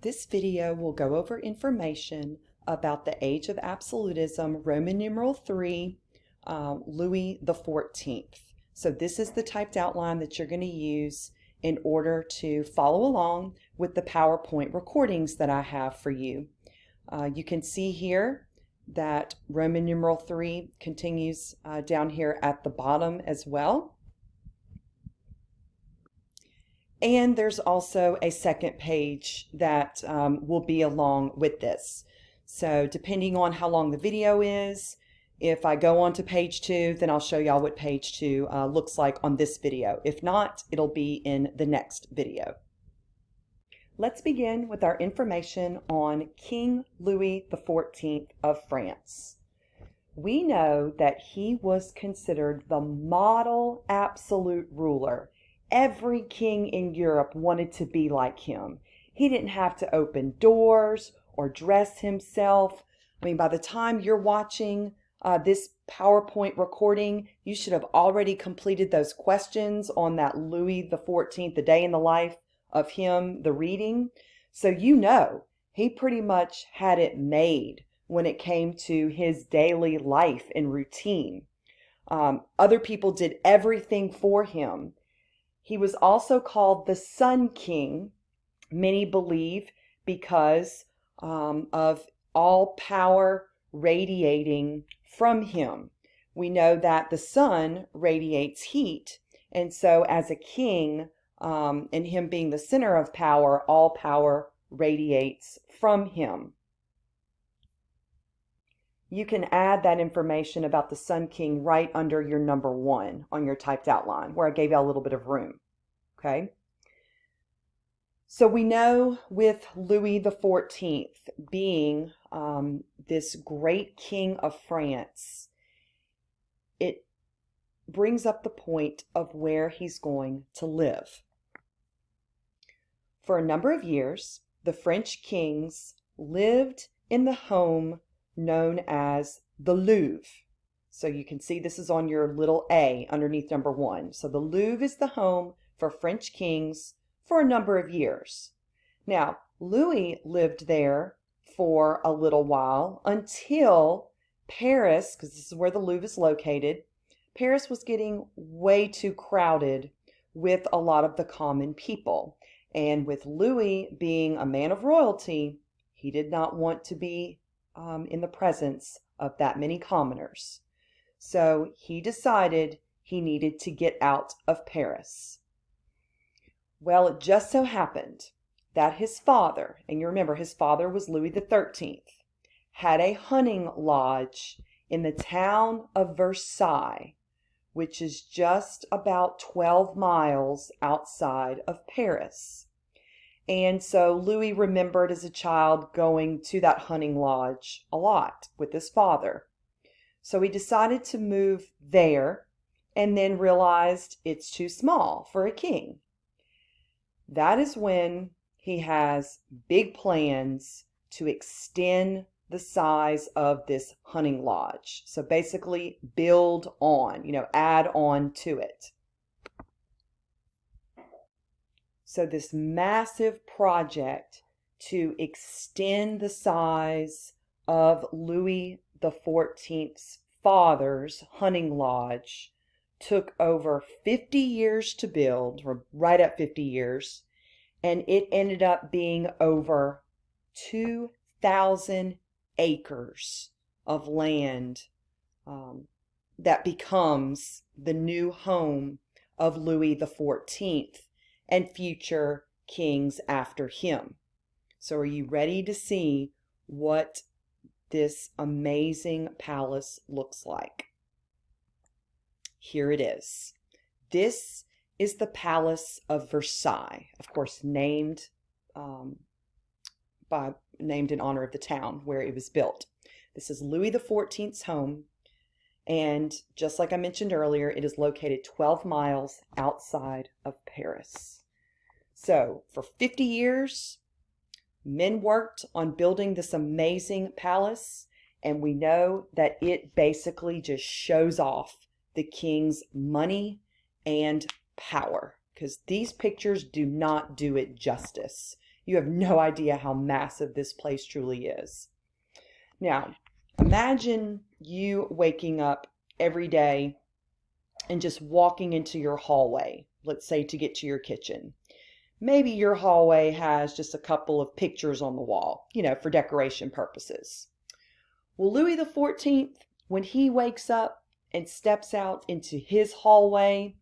This video will go over information about the age of absolutism, Roman numeral 3, Louis XIV. So this is the typed outline that you're going to use in order to follow along with the PowerPoint recordings that I have for you. You can see here that Roman numeral 3 continues down here at the bottom as well. And there's also a second page that will be along with this. So depending on how long the video is, if I go on to page 2, then I'll show y'all what page 2 looks like on this video. If not, it'll be in the next video. Let's begin with our information on King Louis XIV of France. We know that he was considered the model absolute ruler. Every king in Europe wanted to be like him. He didn't have to open doors or dress himself. I mean, by the time you're watching this PowerPoint recording, you should have already completed those questions on that Louis XIV, the day in the life of him, the reading. So you know he pretty much had it made when it came to his daily life and routine. Other people did everything for him. He was also called the Sun King, many believe, because of all power radiating from him. We know that the sun radiates heat, and so as a king, and him being the center of power, all power radiates from him. You can add that information about the Sun King right under your number 1 on your typed outline, where I gave you a little bit of room. Okay? So we know with Louis XIV being this great king of France, it brings up the point of where he's going to live. For a number of years, the French kings lived in the home known as the Louvre. So you can see this is on your little A underneath number 1. So the Louvre is the home for French kings for a number of years. Now, Louis lived there for a little while until Paris, because this is where the Louvre is located, Paris was getting way too crowded with a lot of the common people. And with Louis being a man of royalty, he did not want to be in the presence of that many commoners. So he decided he needed to get out of Paris. Well, it just so happened that his father, and you remember his father was Louis XIII, had a hunting lodge in the town of Versailles, which is just about 12 miles outside of Paris. And so Louis remembered as a child going to that hunting lodge a lot with his father. So he decided to move there and then realized it's too small for a king. That is when he has big plans to extend the size of this hunting lodge. So basically build on, add on to it. So this massive project to extend the size of Louis XIV's father's hunting lodge took over 50 years to build, or right at 50 years, and it ended up being over 2,000 acres of land that becomes the new home of Louis XIV and future kings after him. So are you ready to see what this amazing palace looks like? Here it is. This is the Palace of Versailles, of course, named in honor of the town where it was built. This is Louis XIV's home, and just like I mentioned earlier, it is located 12 miles outside of Paris. So for 50 years, men worked on building this amazing palace, and we know that it basically just shows off the king's money and power, because these pictures do not do it justice. You have no idea how massive this place truly is. Now, imagine you waking up every day and just walking into your hallway, let's say to get to your kitchen. Maybe your hallway has just a couple of pictures on the wall, for decoration purposes. Well, Louis XIV, when he wakes up and steps out into his hallway,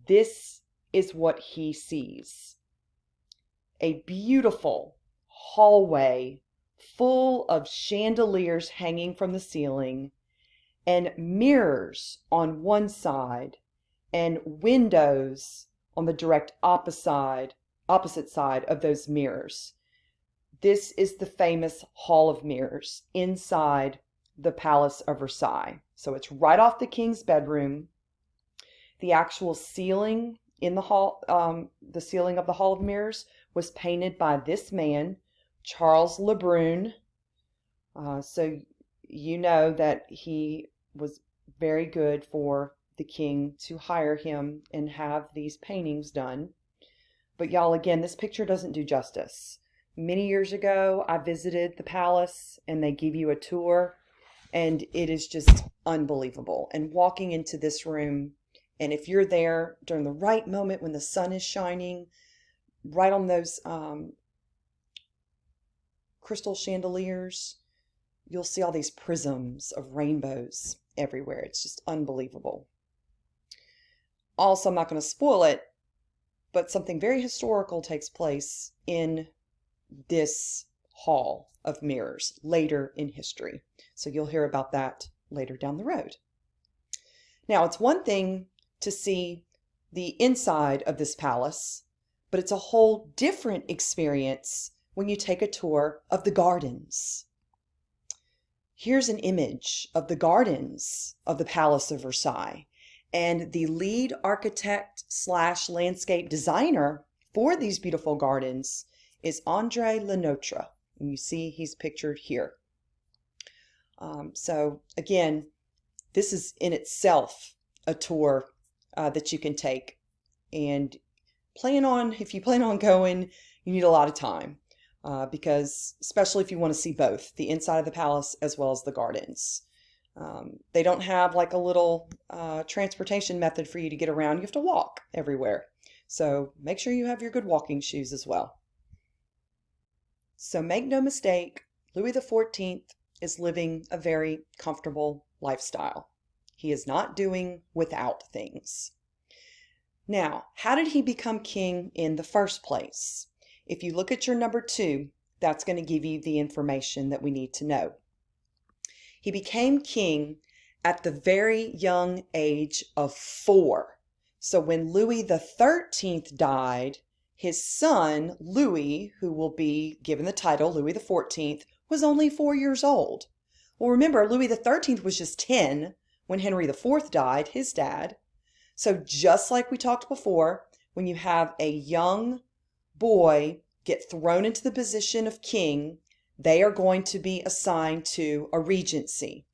this is what he sees. A beautiful hallway full of chandeliers hanging from the ceiling and mirrors on one side and windows on the direct opposite side of those mirrors. This is the famous Hall of Mirrors inside the Palace of Versailles. So it's right off the king's bedroom. The actual ceiling in the hall, the ceiling of the Hall of Mirrors was painted by this man, Charles Le Brun. So you know that he was very good for the king to hire him and have these paintings done. But y'all, again, this picture doesn't do justice. Many years ago, I visited the palace and they give you a tour, and it is just unbelievable. And walking into this room, and if you're there during the right moment when the sun is shining, right on those crystal chandeliers, you'll see all these prisms of rainbows everywhere. It's just unbelievable. Also, I'm not going to spoil it, but something very historical takes place in this Hall of Mirrors later in history. So you'll hear about that later down the road. Now, it's one thing to see the inside of this palace, but it's a whole different experience when you take a tour of the gardens. Here's an image of the gardens of the Palace of Versailles, and the lead architect / landscape designer for these beautiful gardens is André Lenotre, and you see he's pictured here. So again, this is in itself a tour that you can take, and if you plan on going, you need a lot of time because especially if you want to see both the inside of the palace as well as the gardens. They don't have like a little transportation method for you to get around. You have to walk everywhere. So make sure you have your good walking shoes as well. So make no mistake, Louis XIV is living a very comfortable lifestyle. He is not doing without things. Now, how did he become king in the first place? If you look at your number 2, that's going to give you the information that we need to know. He became king at the very young age of 4. So when Louis XIII died, his son, Louis, who will be given the title Louis XIV, was only 4 years old. Well, remember, Louis XIII was just 10 when Henry IV died, his dad. So just like we talked before, when you have a young boy get thrown into the position of king, they are going to be assigned to a regency.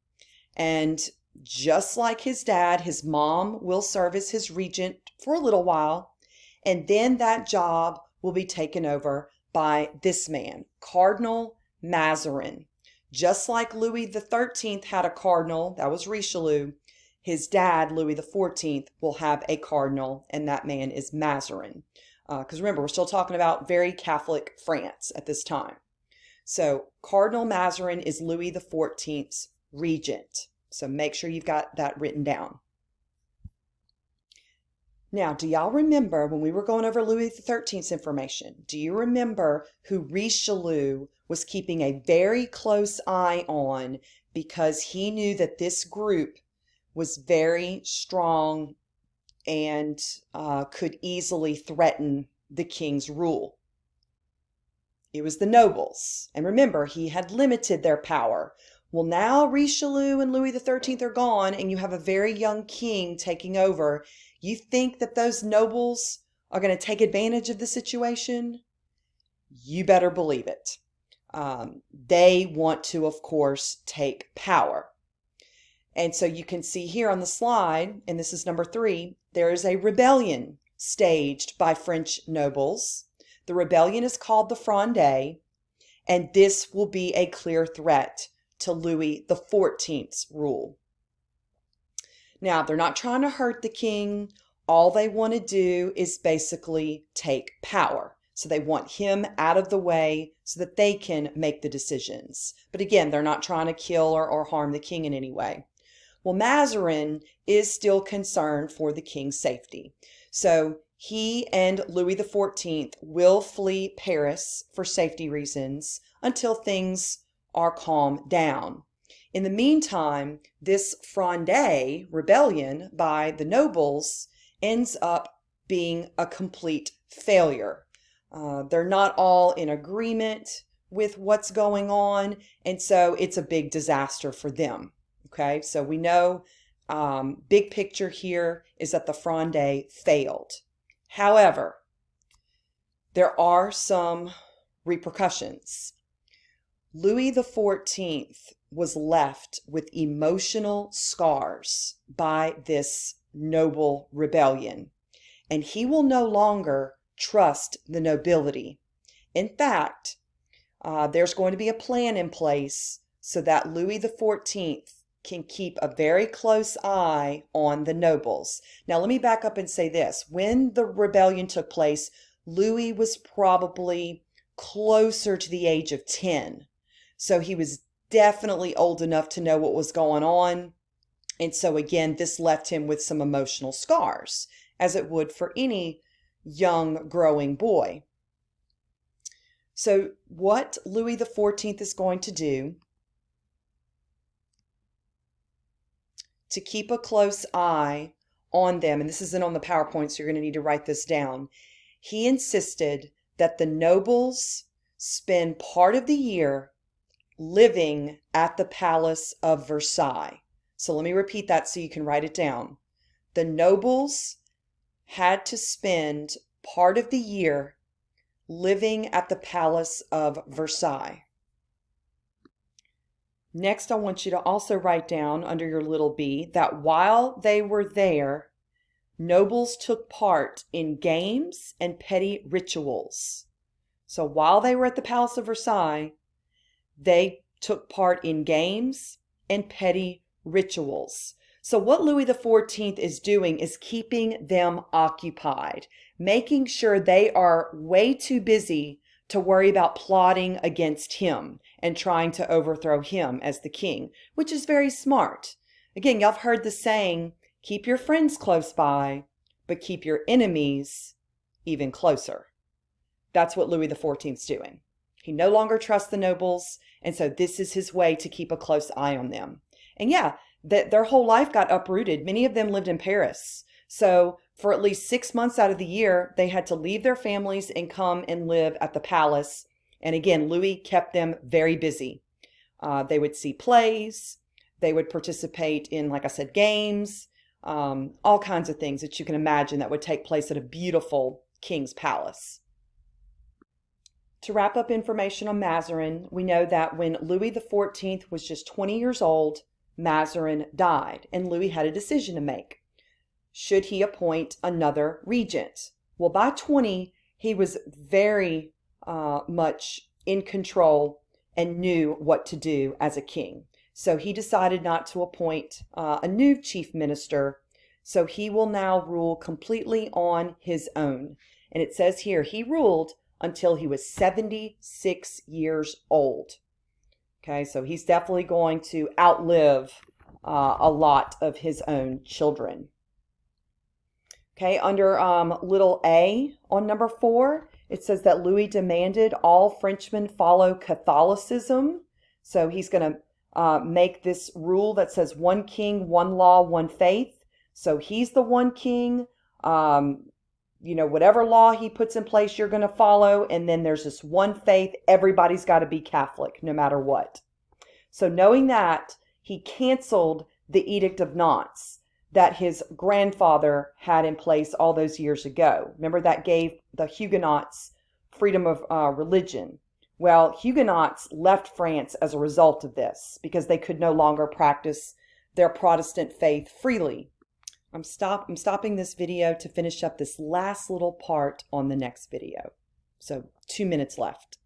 And just like his dad, his mom will serve as his regent for a little while, and then that job will be taken over by this man, Cardinal Mazarin. Just like Louis XIII had a cardinal, that was Richelieu, his dad, Louis XIV, will have a cardinal, and that man is Mazarin. Because remember, we're still talking about very Catholic France at this time. So Cardinal Mazarin is Louis XIV's regent. So make sure you've got that written down. Now, do y'all remember when we were going over Louis XIII's information, do you remember who Richelieu was keeping a very close eye on because he knew that this group was very strong and could easily threaten the king's rule? It was the nobles. And remember, he had limited their power. Well, now Richelieu and Louis XIII are gone, and you have a very young king taking over. You think that those nobles are going to take advantage of the situation? You better believe it. They want to, of course, take power. And so you can see here on the slide, and this is number 3, there is a rebellion staged by French nobles. The rebellion is called the Fronde, and this will be a clear threat to Louis XIV's rule. Now, they're not trying to hurt the king. All they want to do is basically take power. So they want him out of the way so that they can make the decisions. But again, they're not trying to kill or harm the king in any way. Well, Mazarin is still concerned for the king's safety. So he and Louis XIV will flee Paris for safety reasons until things are calmed down. In the meantime, this Fronde rebellion by the nobles ends up being a complete failure. They're not all in agreement with what's going on, and so it's a big disaster for them. Okay, so we know big picture here is that the Fronde failed. However, there are some repercussions. Louis XIV was left with emotional scars by this noble rebellion, and he will no longer trust the nobility. In fact, there's going to be a plan in place so that Louis XIV can keep a very close eye on the nobles. Now, let me back up and say this. When the rebellion took place, Louis was probably closer to the age of 10. So he was definitely old enough to know what was going on. And so again, this left him with some emotional scars, as it would for any young growing boy. So what Louis XIV is going to do to keep a close eye on them, and this isn't on the PowerPoint, so you're going to need to write this down. He insisted that the nobles spend part of the year living at the Palace of Versailles. So let me repeat that so you can write it down. The nobles had to spend part of the year living at the Palace of Versailles. Next, I want you to also write down under your little b that while they were there, nobles took part in games and petty rituals. So while they were at the Palace of Versailles, they took part in games and petty rituals. So what Louis XIV is doing is keeping them occupied, making sure they are way too busy to worry about plotting against him and trying to overthrow him as the king, which is very smart. Again, y'all have heard the saying, keep your friends close by, but keep your enemies even closer. That's what Louis XIV is doing. He no longer trusts the nobles, and so this is his way to keep a close eye on them. And yeah, their whole life got uprooted. Many of them lived in Paris. So for at least 6 months out of the year, they had to leave their families and come and live at the palace. And again, Louis kept them very busy. They would see plays. They would participate in, like I said, games, all kinds of things that you can imagine that would take place at a beautiful king's palace. To wrap up information on Mazarin, we know that when Louis XIV was just 20 years old, Mazarin died, and Louis had a decision to make. Should he appoint another regent? Well, by 20, he was very much in control and knew what to do as a king. So he decided not to appoint a new chief minister. So he will now rule completely on his own. And it says here, he ruled until he was 76 years old. Okay, so he's definitely going to outlive a lot of his own children. Okay, under little a on number 4, it says that Louis demanded all Frenchmen follow Catholicism. So he's going to make this rule that says one king, one law, one faith. So he's the one king. Whatever law he puts in place, you're going to follow. And then there's this one faith. Everybody's got to be Catholic, no matter what. So knowing that, he canceled the Edict of Nantes that his grandfather had in place all those years ago. Remember, that gave the Huguenots freedom of religion. Well, Huguenots left France as a result of this because they could no longer practice their Protestant faith freely. I'm stopping this video to finish up this last little part on the next video. So 2 minutes left.